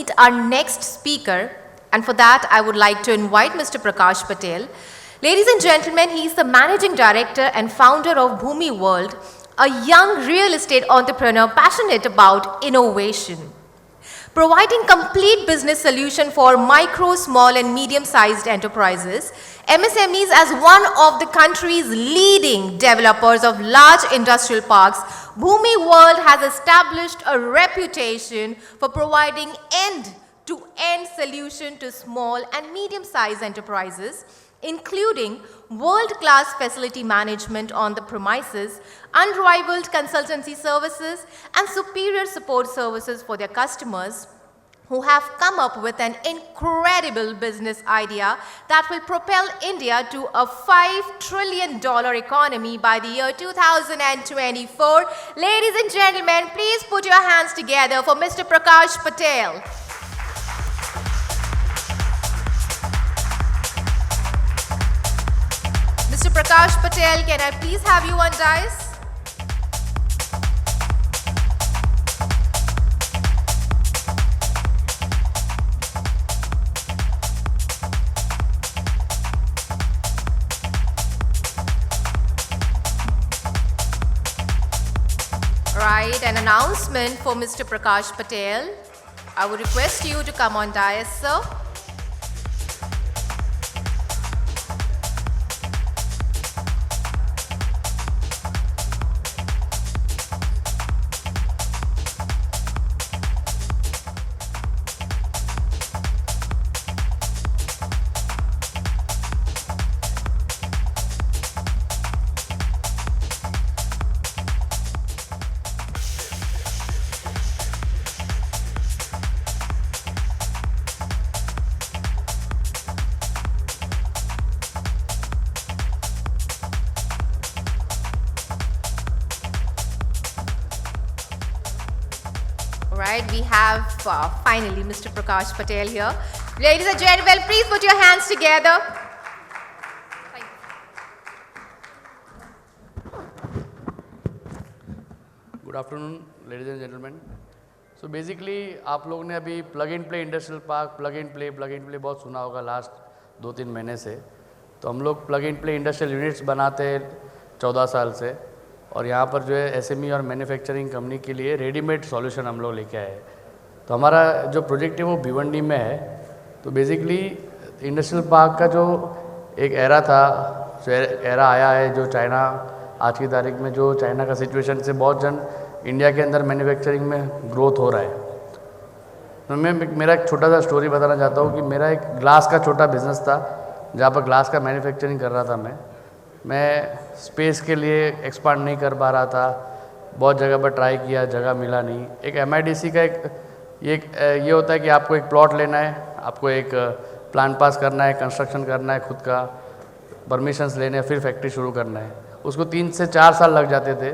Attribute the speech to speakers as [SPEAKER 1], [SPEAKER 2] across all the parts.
[SPEAKER 1] meet our next speaker, and for that I would like to invite Mr. Prakash Patel. Ladies and gentlemen, he is the Managing Director and founder of Bhumi World, a young real estate entrepreneur passionate about innovation. Providing complete business solution for micro, small and medium-sized enterprises, MSMEs as one of the country's leading developers of large industrial parks, Bhumi World has established a reputation for providing end-to-end solution to small and medium-sized enterprises, including world-class facility management on the premises, unrivaled consultancy services, and superior support services for their customers, who have come up with an incredible business idea that will propel India to a $5 trillion economy by the year 2024. Ladies and gentlemen, please put your hands together for Mr. Prakash Patel. Mr. Prakash Patel, can I please have you on dais? Right, an announcement for Mr. Prakash Patel. I would request you to come on dais, sir. Right, we have finally Mr. Prakash Patel here. Ladies and gentlemen, please put your hands together.
[SPEAKER 2] Good afternoon, ladies and gentlemen. So basically, आप लोग ने अभी plug and play industrial park, plug and play बहुत सुना होगा last 2-3 महीने से. तो हम लोग plug and play industrial units बनाते हैं 14 साल से, और यहाँ पर जो है एसएमई और मैन्युफैक्चरिंग कंपनी के लिए रेडीमेड सॉल्यूशन हम लोग लेके आए. तो हमारा जो प्रोजेक्ट है वो भिवंडी में है. तो बेसिकली इंडस्ट्रियल पार्क का जो एक एरा था, जो एरा आया है, जो चाइना आज की तारीख में जो चाइना का सिचुएशन से बहुत जन इंडिया के अंदर मैन्युफैक्चरिंग में ग्रोथ हो रहा है. तो मैं मेरा एक छोटा सा स्टोरी बताना चाहता हूँ कि मेरा एक ग्लास का छोटा बिजनेस था, जहाँ पर ग्लास का मैन्युफैक्चरिंग कर रहा था. मैं स्पेस के लिए एक्सपांड नहीं कर पा रहा था, बहुत जगह पर ट्राई किया, जगह मिला नहीं. एक MIDC का ये होता है कि आपको एक प्लॉट लेना है, आपको एक प्लान पास करना है, कंस्ट्रक्शन करना है, खुद का परमिशंस लेने हैं, फिर फैक्ट्री शुरू करना है. उसको 3 से 4 साल लग जाते थे,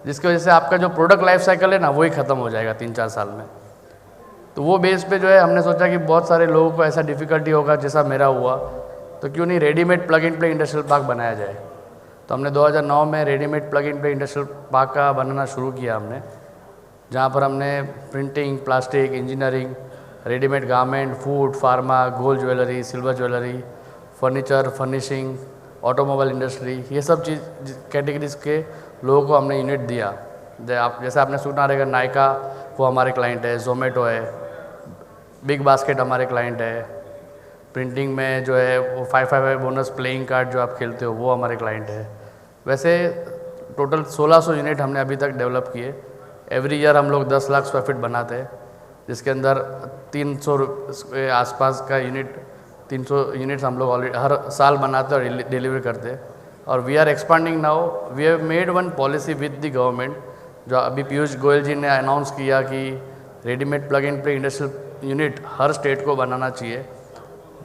[SPEAKER 2] जिसकी वजह से आपका जो प्रोडक्ट लाइफ साइकिल है ना, वही ख़त्म हो जाएगा 3-4 साल में. तो वो बेस पे जो है हमने सोचा कि बहुत सारे लोगों को ऐसा डिफ़िकल्टी होगा जैसा मेरा हुआ, तो क्यों नहीं readymade plug and play industrial park बनाया जाए. तो हमने 2009 में readymade plug and play industrial park का बनाना शुरू किया हमने, जहाँ पर हमने printing, plastic, engineering, readymade garment, food, pharma, gold jewellery, silver jewellery, furniture, furnishing, automobile industry, ये सब चीज़ कैटेगरीज के लोगों को हमने यूनिट दिया. जैसे आपने सुना रहेगा, नायका वो हमारे क्लाइंट है, जोमेटो है, बिग बास्केट हमारे क्लाइंट है. प्रिंटिंग में जो है वो 555 बोनस प्लेइंग कार्ड जो आप खेलते हो वो हमारे क्लाइंट है. वैसे टोटल 1600 यूनिट हमने अभी तक डेवलप किए. एवरी ईयर हम लोग 10 लाख स्क्वायर फीट बनाते हैं, जिसके अंदर 300 के आसपास का 300 यूनिट्स हम लोग ऑलरेडी हर साल बनाते हैं और डिलीवर करते हैं. और we are expanding now. We have made one policy with the government, जो अभी पीयूष गोयल जी ने अनाउंस किया कि readymade plug and play industrial unit हर स्टेट को बनाना चाहिए,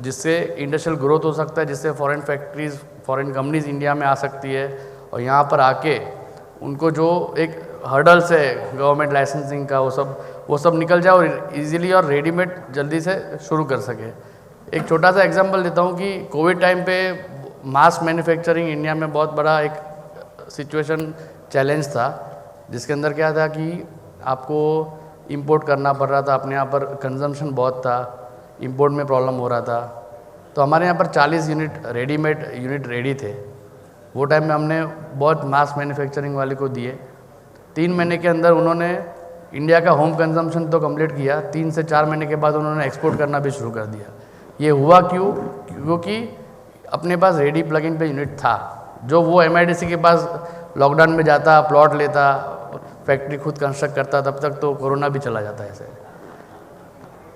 [SPEAKER 2] जिससे इंडस्ट्रियल ग्रोथ हो सकता है, जिससे foreign factories, foreign companies India में आ सकती है, और यहाँ पर आके उनको जो एक हर्डल्स है गवर्नमेंट लाइसेंसिंग का, वो सब निकल जाए और इजीली और रेडीमेड जल्दी से शुरू कर सके. एक छोटा सा एग्जांपल देता हूँ कि कोविड टाइम पे मास मैन्युफैक्चरिंग इंडिया में बहुत बड़ा एक सिचुएशन चैलेंज था, जिसके अंदर क्या था कि आपको इंपोर्ट करना पड़ रहा था, अपने यहाँ पर कंजम्पशन बहुत था, इंपोर्ट में प्रॉब्लम हो रहा था। तो हमारे यहाँ पर 40 यूनिट रेडीमेड यूनिट रेडी थे। वो टाइम में हमने बहुत मास मैन्युफैक्चरिंग वाले को दिए। 3 महीने के अंदर उन्होंने इंडिया का होम कंजम्पशन तो कंप्लीट किया, 3 से 4 महीने के बाद उन्होंने एक्सपोर्ट करना भी शुरू कर दिया। ये हुआ क्यों? क्योंकि अपने पास रेडी प्लग इन पे यूनिट था। जो वो MIDC के पास लॉकडाउन में जाता, प्लॉट लेता, फैक्ट्री खुद कंस्ट्रक्ट करता, तब तक तो कोरोना भी चला जाता है ऐसे।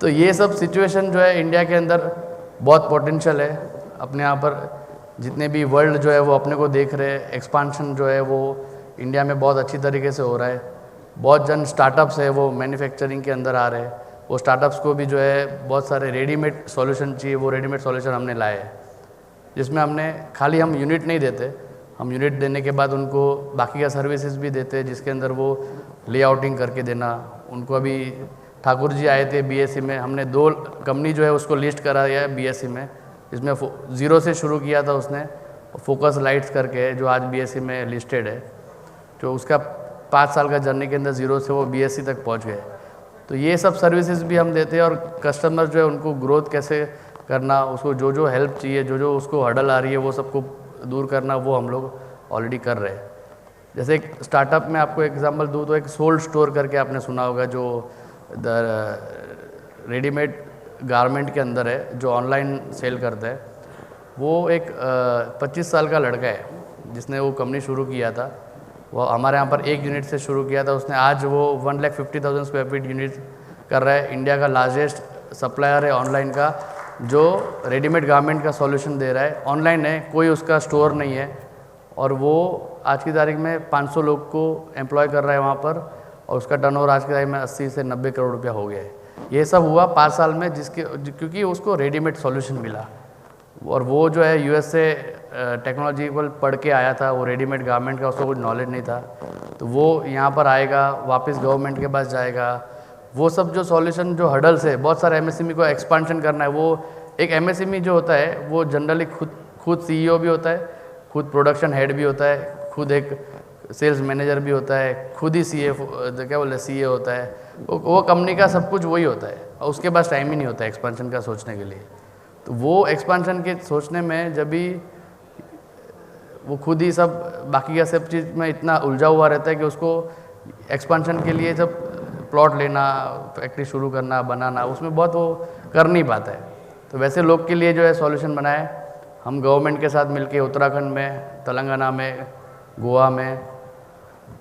[SPEAKER 2] तो ये सब सिचुएशन जो है इंडिया के अंदर बहुत पोटेंशियल है। अपने यहाँ पर जितने भी वर्ल्ड जो है वो अपने को देख रहे हैं, एक्सपांशन जो है वो इंडिया में बहुत अच्छी तरीके से हो रहा है। बहुत जन स्टार्टअप्स है वो मैन्युफैक्चरिंग के अंदर आ रहे हैं। वो स्टार्टअप्स को भी जो है बहुत सारे रेडीमेड सॉल्यूशन चाहिए, वो रेडीमेड सॉल्यूशन हमने लाए हैं, जिसमें हमने खाली हम यूनिट नहीं देते, हम यूनिट देने के बाद उनको बाकी का सर्विसेज भी देते हैं, जिसके अंदर वो लेआउटिंग करके देना। उनको अभी ठाकुर जी आए थे BSc में, हमने 2 कंपनी जो है उसको लिस्ट कराया है BSc में, जिसमें 0 से शुरू किया था उसने, फोकस लाइट्स करके, जो आज BSc में लिस्टेड है। जो उसका 5 साल का जर्नी के अंदर 0 से वो BSc तक पहुंच गए। तो ये सब सर्विसेज भी हम देते हैं, और कस्टमर जो है उनको ग्रोथ कैसे करना, उसको जो जो हेल्प चाहिए, जो जो उसको हर्डल आ रही है वो सबको दूर करना, वो हम लोग ऑलरेडी कर रहे हैं। जैसे एक स्टार्टअप में आपको एग्जांपल दूँ तो एक सोल्ड स्टोर करके आपने सुना होगा, जो रेडीमेड गारमेंट के अंदर है, जो ऑनलाइन सेल करता है। वो एक 25 साल का लड़का है जिसने वो कंपनी शुरू किया था। वो हमारे यहाँ पर 1 यूनिट से शुरू किया था उसने। आज वो 1,50,000 स्क्वायर फीट यूनिट कर रहा है। इंडिया का लार्जेस्ट सप्लायर है ऑनलाइन का, जो रेडीमेड गारमेंट का सॉल्यूशन दे रहा है। ऑनलाइन है, कोई उसका स्टोर नहीं है, और वो आज की तारीख में 500 लोग को एम्प्लॉय कर रहा है वहाँ पर, और उसका टर्नओवर आज की तारीख में 80 से 90 करोड़ रुपया हो गया है। ये सब हुआ 5 साल में, क्योंकि उसको रेडीमेड सॉल्यूशन मिला। और वो जो है US से टेक्नोलॉजी को पढ़ के आया था, वो रेडीमेड गारमेंट का उसको कुछ नॉलेज नहीं था। तो वो यहाँ पर आएगा, वापस गवर्नमेंट के पास जाएगा। वो सब जो सॉल्यूशन, जो हर्डल्स है, बहुत सारे MSME को एक्सपांशन करना है। वो एक MSME जो होता है वो जनरली खुद CEO भी होता है, खुद प्रोडक्शन हेड भी होता है, खुद एक सेल्स मैनेजर भी होता है, खुद ही CA होता है। वो कंपनी का सब कुछ वही होता है, और उसके पास टाइम ही नहीं होता है एक्सपांशन का सोचने के लिए। तो वो एक्सपांशन के सोचने में जब भी वो खुद ही सब बाकी का सब चीज़ में इतना उलझा हुआ रहता है कि उसको एक्सपांशन के लिए जब प्लॉट लेना, फैक्ट्री शुरू करना, बनाना, उसमें बहुत वो कर नहीं पाता है। तो वैसे लोग के लिए जो है सॉल्यूशन बनाए हम गवर्नमेंट के साथ मिलके, उत्तराखंड में, तेलंगाना में, गोवा में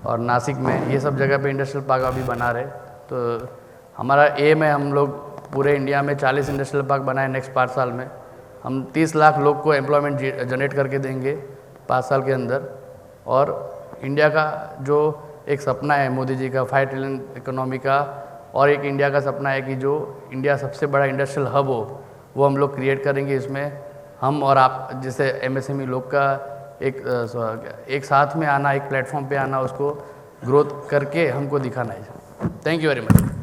[SPEAKER 2] और नासिक में, ये सब जगह पे इंडस्ट्रियल पार्क अभी बना रहे। तो हमारा एम है, हम लोग पूरे इंडिया में 40 इंडस्ट्रियल पार्क बनाए नेक्स्ट 5 साल में। हम 30 लाख लोग को एम्प्लॉयमेंट जनरेट करके देंगे 5 साल के अंदर। और इंडिया का जो एक सपना है मोदी जी का 5 ट्रिलियन इकोनॉमी का, और एक इंडिया का सपना है कि जो इंडिया सबसे बड़ा इंडस्ट्रियल हब हो, वो हम लोग क्रिएट करेंगे। इसमें हम और आप जैसे MSME लोग का एक साथ में आना, एक प्लेटफॉर्म पे आना, उसको ग्रोथ करके हमको दिखाना है। Thank you very much.